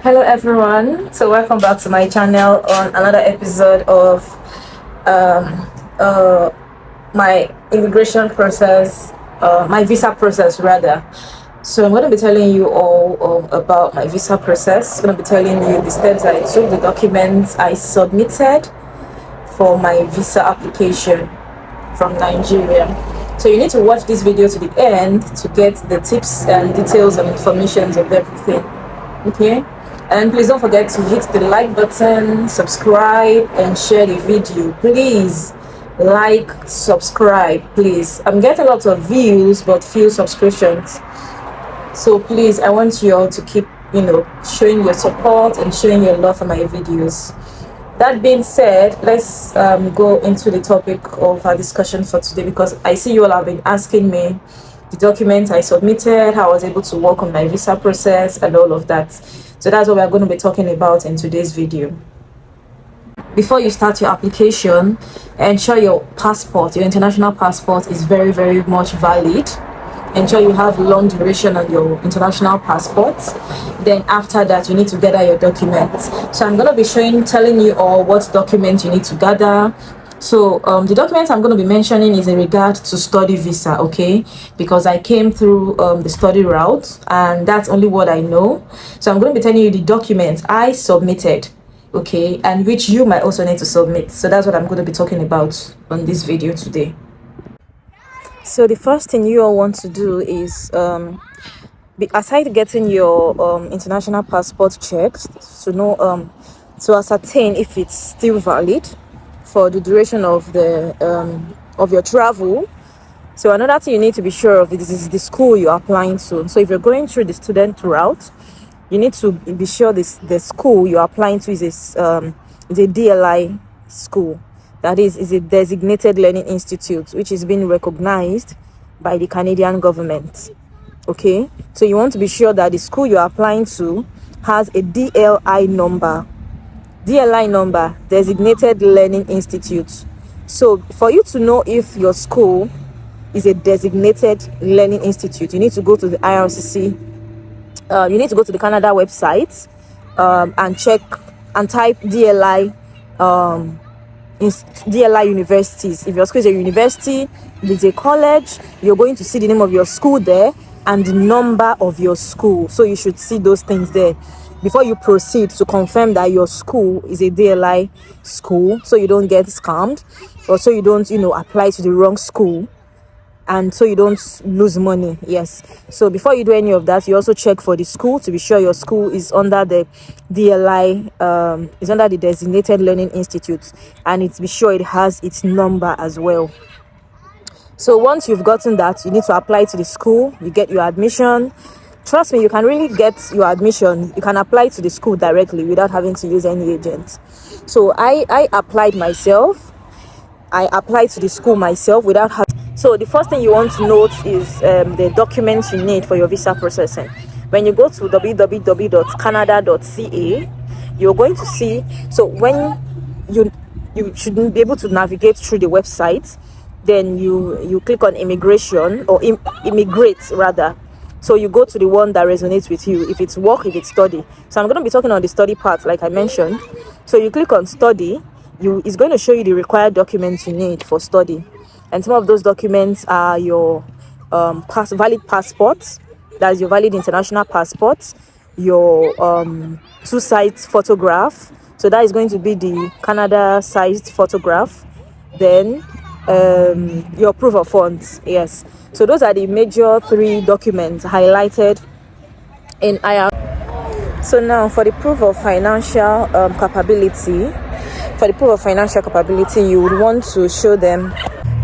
Hello everyone, so welcome back to my channel on another episode of um, uh, my immigration process, my visa process rather. So I'm going to be telling you all about my visa process. I'm going to be telling you the steps I took, the documents I submitted for my visa application from Nigeria. So you need to watch this video to the end to get the tips and details and information of everything. Okay, and please don't forget to hit the like button, subscribe and share the video. Please like, subscribe, please. I'm getting lots of views but few subscriptions, so please, I want you all to keep showing your support and showing your love for my videos. That being said, let's go into the topic of our discussion for today, because I see you all have been asking me the documents I submitted, how I was able to work on my visa process and all of that. So that's what we're going to be talking about in today's video. Before you start your application, ensure your passport, your international passport, is very, very much valid. Ensure you have long duration on your international passport. Then after that, you need to gather your documents. So I'm going to be telling you all what documents you need to gather. So the documents I'm going to be mentioning is in regard to study visa, okay, because I came through the study route and that's only what I know. So I'm going to be telling you the documents I submitted, okay, and which you might also need to submit. So that's what I'm going to be talking about on this video today. So the first thing you all want to do is aside getting your international passport checked to know to ascertain if it's still valid for the duration of the of your travel. So another thing you need to be sure of is the school you're applying to. So if you're going through the student route, you need to be sure the school you're applying to is a DLI school. That is a designated learning institute, which is being recognized by the Canadian government. Okay, so you want to be sure that the school you're applying to has a DLI number. DLI number, Designated Learning Institute. So for you to know if your school is a designated learning institute, you need to go to the IRCC. You need to go to the Canada website and check and type DLI DLI universities. If your school is a university, if it's a college, you're going to see the name of your school there and the number of your school. So you should see those things there before you proceed to confirm that your school is a DLI school, so you don't get scammed, or so you don't apply to the wrong school, and so you don't lose money. Yes, so before you do any of that, you also check for the school to be sure your school is under the DLI, is under the Designated Learning Institute, and it's be sure it has its number as well. So once you've gotten that, you need to apply to the school. You get your admission. Trust me, you can really get your admission. You can apply to the school directly without having to use any agent. So I applied myself. I applied to the school myself without having. So the first thing you want to note is the documents you need for your visa processing. When you go to www.canada.ca, you're going to see. So when you should be able to navigate through the website, then you click on immigration or immigrate rather. So you go to the one that resonates with you, if it's work, if it's study. So I'm going to be talking on the study part, like I mentioned. So you click on study, it's going to show you the required documents you need for study. And some of those documents are your valid passport, that's your valid international passport, your 2-size photograph. So that is going to be the Canada-sized photograph. Then your proof of funds. Yes, so those are the major 3 documents highlighted in IR. So now for the proof of financial capability, you would want to show them.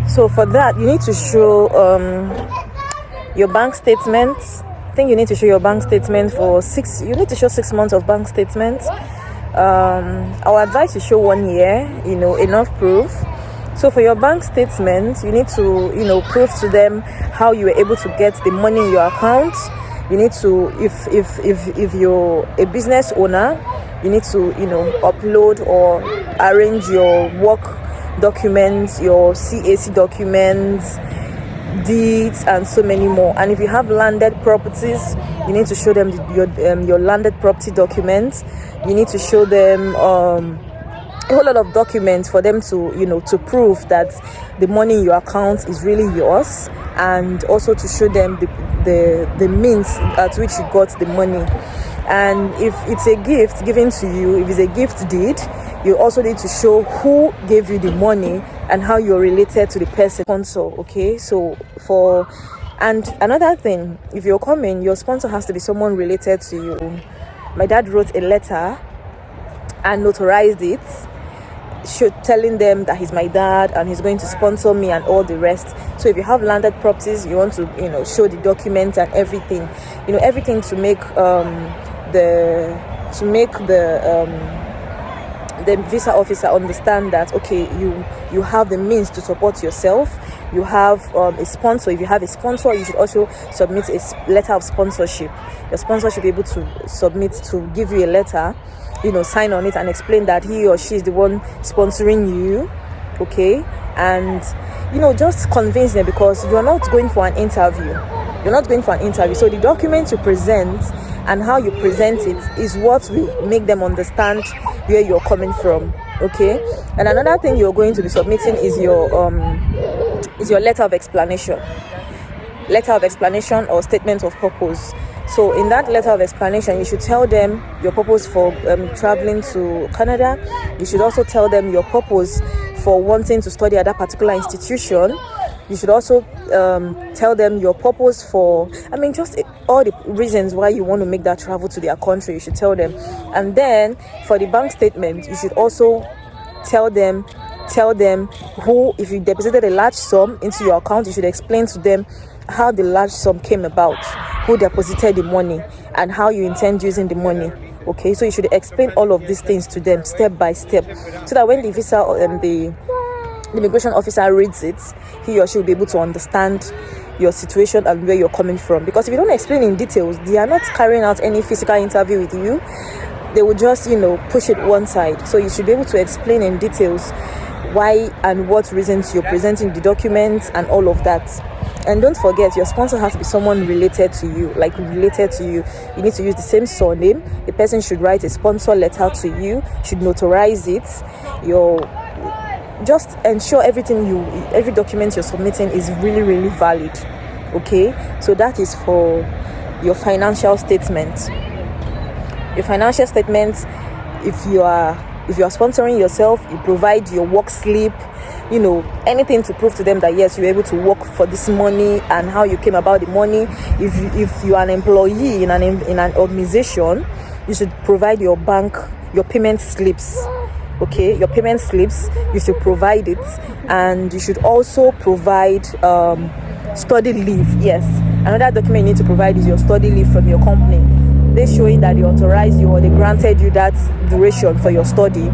So for that, you need to show your bank statements. I think you need to show your bank statement for 6. You need to show 6 months of bank statements. I would advise you show 1 year. Enough proof. So for your bank statement, you need to prove to them how you were able to get the money in your account. You need to, if you're a business owner, you need to upload or arrange your work documents, your CAC documents, deeds, and so many more. And if you have landed properties, you need to show them your landed property documents. You need to show them a whole lot of documents for them to prove that the money in your account is really yours, and also to show them the means at which you got the money. And if it's a gift given to you, if it's a gift deed, you also need to show who gave you the money and how you're related to the person sponsor. Okay, and another thing, if you're coming, your sponsor has to be someone related to you. My dad wrote a letter and notarized it, telling them that he's my dad and he's going to sponsor me and all the rest. So if you have landed properties, you want to show the documents and everything, everything to make the visa officer understand that, okay, you have the means to support yourself. You have a sponsor. If you have a sponsor, you should also submit a letter of sponsorship. Your sponsor should be able to submit to give you a letter, sign on it and explain that he or she is the one sponsoring you. Okay, and just convince them, because you're not going for an interview. So the document you present and how you present it is what will make them understand where you're coming from. Okay, and another thing you're going to be submitting is your letter of explanation or statement of purpose. So in that letter of explanation, you should tell them your purpose for traveling to Canada. You should also tell them your purpose for wanting to study at that particular institution. You should also tell them your purpose for, just all the reasons why you want to make that travel to their country. You should tell them. And then for the bank statement, you should also tell them who, if you deposited a large sum into your account, you should explain to them how the large sum came about, who deposited the money, and how you intend using the money. Okay, so you should explain all of these things to them step by step, so that when the visa the immigration officer reads it, he or she will be able to understand your situation and where you're coming from. Because if you don't explain in details, they are not carrying out any physical interview with you. They will just push it one side. So you should be able to explain in details why and what reasons you're presenting the documents and all of that. And don't forget, your sponsor has to be someone related to you. You need to use the same surname. The person should write a sponsor letter to you, should notarize it. Just ensure every document you're submitting is really, really valid. Okay, so that is for your financial statement. If you are sponsoring yourself, you provide your work slip, anything to prove to them that yes, you're able to work for this money and how you came about the money. If you are an employee in an organization, you should provide your payment slips. Okay, your payment slips, you should provide it. And you should also provide study leave. Yes, another document you need to provide is your study leave from your company. They're showing that they authorized you or they granted you that duration for your study.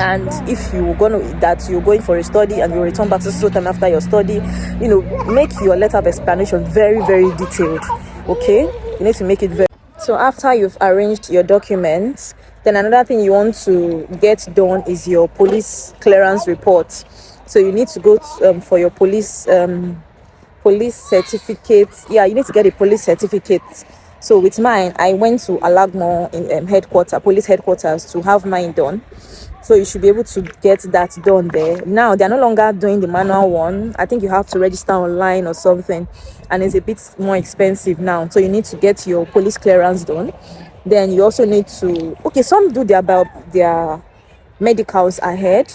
And if you're going for a study and you return back to time after your study, make your letter of explanation very, very detailed. Okay, you need to make it very. So after you've arranged your documents, then another thing you want to get done is your police clearance report. So you need to go for your police certificate. Yeah, you need to get a police certificate. So with mine, I went to Alagmo in police headquarters to have mine done. So you should be able to get that done there. Now they're no longer doing the manual one. I think you have to register online or something, and it's a bit more expensive now. So you need to get your police clearance done. Then you also need to, some do their medicals ahead,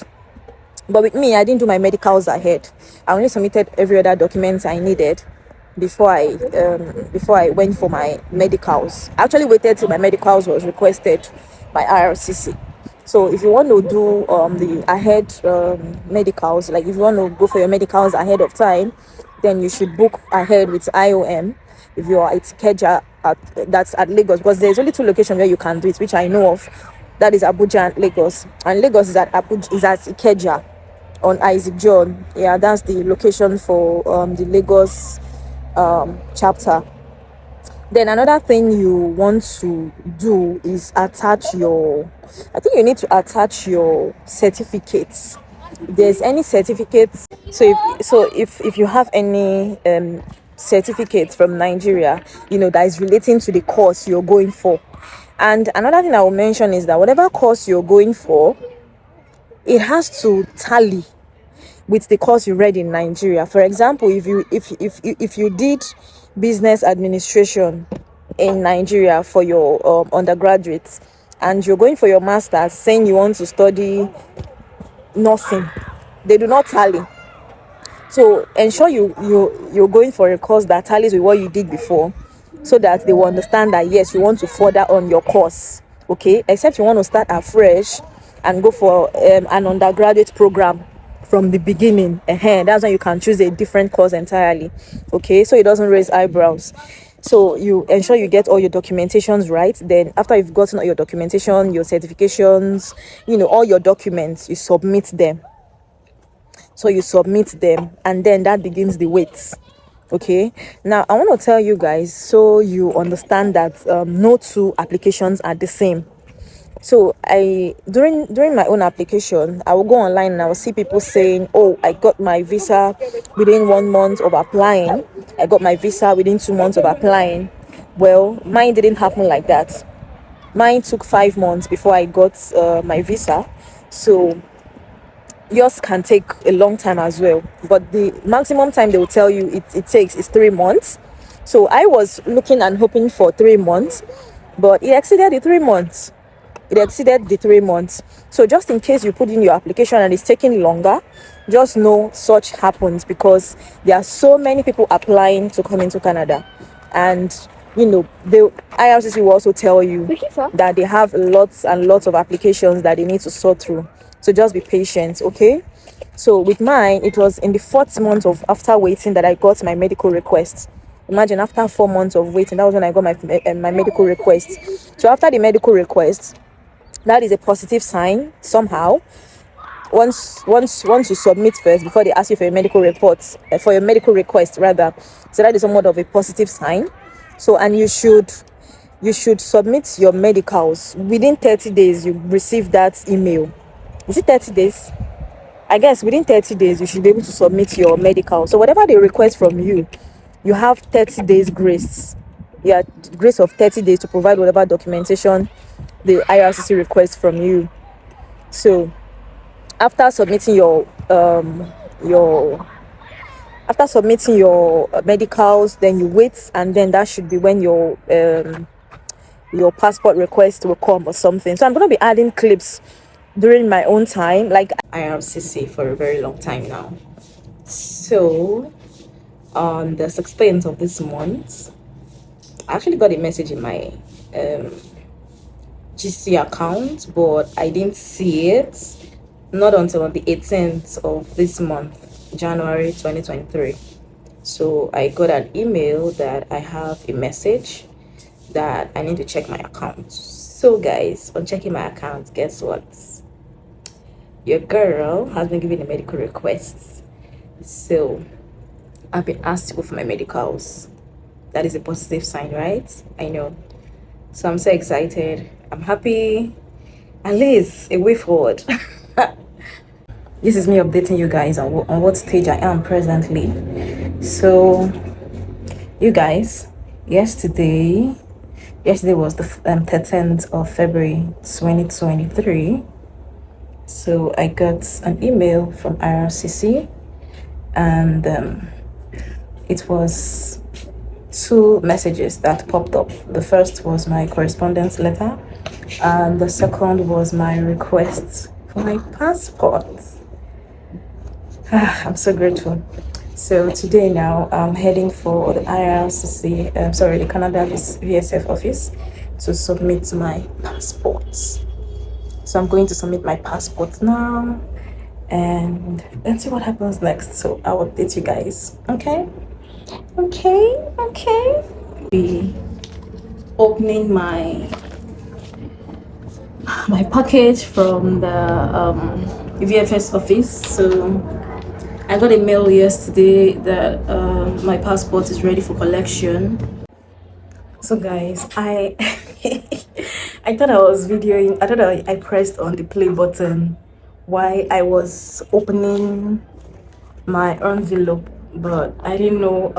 but with me, I didn't do my medicals ahead. I only submitted every other document I needed before I went for my medicals. I actually waited till my medicals was requested by IRCC. So if you want to do the ahead medicals, like if you want to go for your medicals ahead of time, then you should book ahead with IOM. If you are at Ikeja, that's at Lagos, because there's only two locations where you can do it, which I know of. That is Abuja and Lagos. And Lagos is at Ikeja on Isaac John. Yeah, that's the location for the Lagos chapter. Then another thing you want to do is you need to attach your certificates. there's any certificates, if you have any certificates from Nigeria, that is relating to the course you're going for. And another thing I will mention is that whatever course you're going for, it has to tally with the course you read in Nigeria. For example, if you did business administration in Nigeria for your undergraduate, and you're going for your master's saying you want to study nursing, they do not tally. So ensure you're going for a course that tallies with what you did before, so that they will understand that yes, you want to further on your course. Okay, except you want to start afresh and go for an undergraduate program from the beginning. That's when you can choose a different course entirely. Okay, so it doesn't raise eyebrows. So you ensure you get all your documentations right. Then after you've gotten all your documentation, your certifications, all your documents, you submit them. So you submit them, and then that begins the wait. Okay, now I want to tell you guys, so you understand that no two applications are the same. So during my own application, I will go online and I will see people saying, oh, I got my visa within 1 month of applying, I got my visa within 2 months of applying. Well, mine didn't happen like that. Mine took 5 months before I got my visa. So yours can take a long time as well, but the maximum time they will tell you it takes is 3 months. So I was looking and hoping for 3 months, but it exceeded the 3 months. So just in case you put in your application and it's taking longer, just know such happens, because there are so many people applying to come into Canada. And the IRCC will also tell you that they have lots and lots of applications that they need to sort through. So just be patient, okay? So with mine, it was in the 4th month of after waiting that I got my medical request. Imagine, after 4 months of waiting, that was when I got my medical request. So after the medical request, that is a positive sign somehow. Once you submit first before they ask you for your medical reports, for your medical request rather. So that is somewhat of a positive sign. So, and you should submit your medicals within 30 days. You receive that email. Is it 30 days? I guess within 30 days you should be able to submit your medical. So whatever they request from you, you have 30 days grace. Yeah, grace of 30 days to provide whatever documentation the IRCC requests from you. So after submitting your medicals, then you wait, and then that should be when your passport request will come or something. So I'm going to be adding clips during my own time, like IRCC, for a very long time now. So on the 16th of this month, I actually got a message in my GC account, but I didn't see it not until the 18th of this month, January 2023. So I got an email that I have a message that I need to check my account. So guys, on checking my account, guess what? Your girl has been given a medical request. So I've been asked to go for my medicals. That is a positive sign, right? I know. So I'm so excited. I'm happy. At least a way forward. This is me updating you guys on what stage I am presently. So you guys, yesterday was the 13th of February 2023. So I got an email from IRCC, and it was 2 messages that popped up. The first was my correspondence letter, and the second was my request for my passport. I'm so grateful. So today now I'm heading for the IRCC, the Canada VSF office to submit my passport. So I'm going to submit my passport now, and let's see what happens next. So I'll update you guys. Okay. Be opening my package from the VFS office. So I got a mail yesterday that my passport is ready for collection. So guys, I thought I was videoing. I thought I pressed on the play button while I was opening my envelope, but I didn't know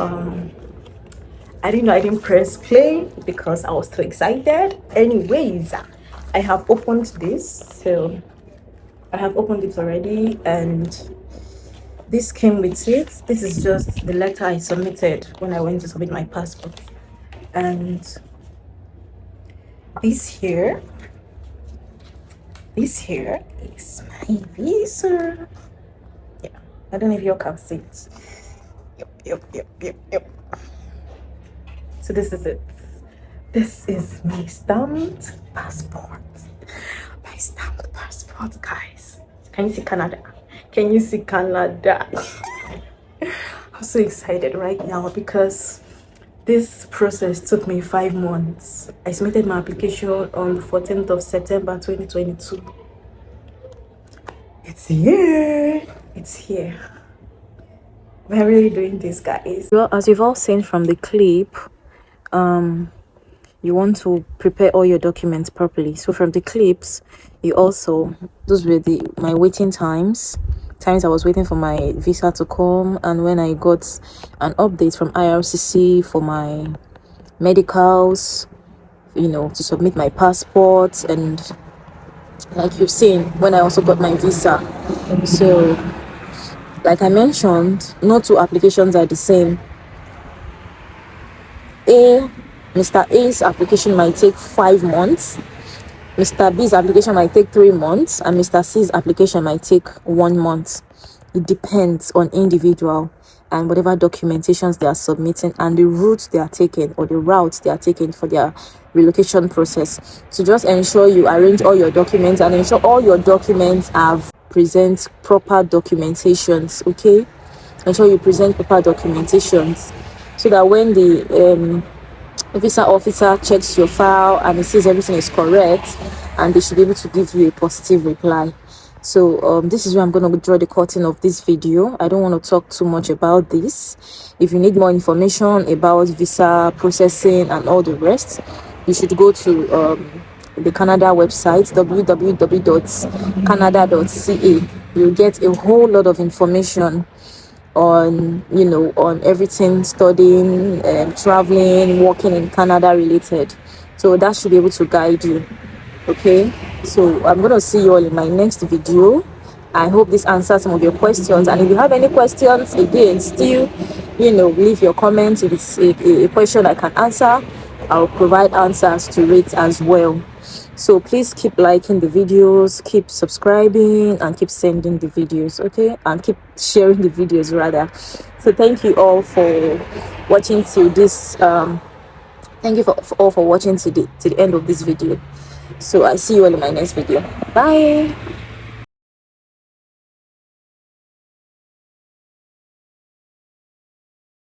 I didn't press play because I was too excited. Anyways, I have opened this, so I have opened it already, and this came with it. This is just the letter I submitted when I went to submit my passport. And this here is my visa. Yeah, I don't know if you can see it. Yep. So this is it. This is my stamped passport. My stamped passport, guys. Can you see Canada? Can you see Canada? I'm so excited right now because this process took me 5 months. I submitted my application on the 14th of September 2022. It's here. It's here. We're really doing this, guys. Well, as you've all seen from the clip, you want to prepare all your documents properly. So from the clips, you also, those were my waiting times I was waiting for my visa to come, and when I got an update from IRCC for my medicals, you know, to submit my passport, and like you've seen, when I also got my visa. So like I mentioned, no two applications are the same. Mr. A's application might take 5 months, Mr. B's application might take 3 months, and Mr. C's application might take 1 month. It depends on individual and whatever documentations they are submitting and the route they are taking, or the routes they are taking for their relocation process. So just ensure you arrange all your documents and ensure all your documents present proper documentations. Okay, ensure you present proper documentations so that when the visa officer checks your file and he sees everything is correct, and they should be able to give you a positive reply. So this is where I'm going to draw the curtain of this video. I don't want to talk too much about this. If you need more information about visa processing and all the rest, you should go to the Canada website, www.canada.ca. You'll get a whole lot of information on, you know, on everything studying, traveling, working in Canada related. So that should be able to guide you. Okay, so I'm gonna see you all in my next video. I hope this answers some of your questions, and if you have any questions, again, still, you know, leave your comments. If it's a question I can answer, I'll provide answers to it as well. So please keep liking the videos, keep subscribing, and keep sending the videos, okay, and keep sharing the videos rather. So thank you all for watching to this thank you for all for watching to the end of this video. So I see you all in my next video. Bye.